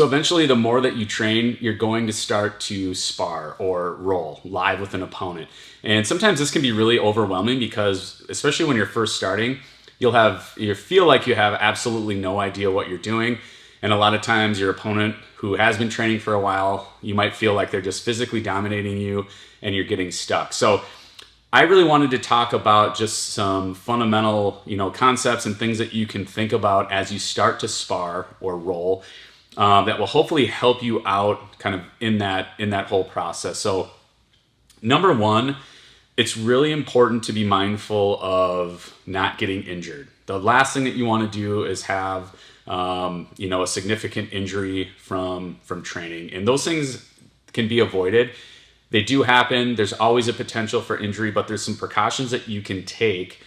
So eventually, the more that you train, you're going to start to spar or roll live with an opponent. And sometimes this can be really overwhelming because, especially when you're first starting, you feel like you have absolutely no idea what you're doing. And a lot of times your opponent who has been training for a while, you might feel like they're just physically dominating you and you're getting stuck. So I really wanted to talk about just some fundamental, concepts and things that you can think about as you start to spar or roll. That will hopefully help you out kind of in that whole process. So number one, it's really important to be mindful of not getting injured. The last thing that you want to do is have a significant injury from training, and those things can be avoided. They do happen. There's always a potential for injury, but there's some precautions that you can take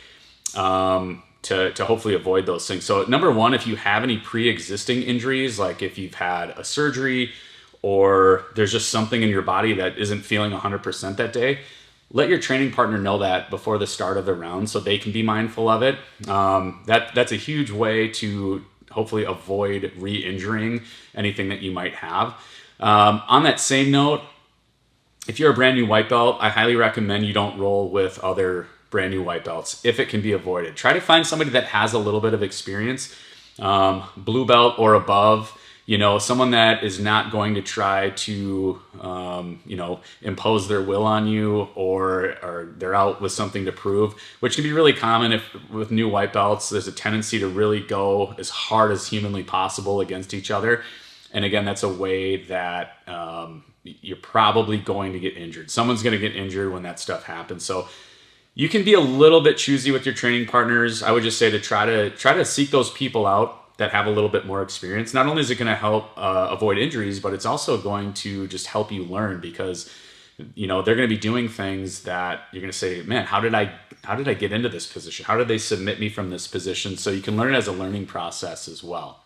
to hopefully avoid those things. So number one, if you have any pre-existing injuries, like if you've had a surgery or there's just something in your body that isn't feeling 100% that day, let your training partner know that before the start of the round so they can be mindful of it. That's a huge way to hopefully avoid re-injuring anything that you might have. On that same note, if you're a brand new white belt, I highly recommend you don't roll with other brand new white belts if it can be avoided. Try to find somebody that has a little bit of experience, blue belt or above, someone that is not going to try to, impose their will on you or they're out with something to prove, which can be really common with new white belts. There's a tendency to really go as hard as humanly possible against each other. And again, that's a way that you're probably going to get injured. Someone's going to get injured when that stuff happens. So you can be a little bit choosy with your training partners. I would just say to try to seek those people out that have a little bit more experience. Not only is it going to help avoid injuries, but it's also going to just help you learn because they're going to be doing things that you're going to say, man, how did I get into this position? How did they submit me from this position? So you can learn it as a learning process as well.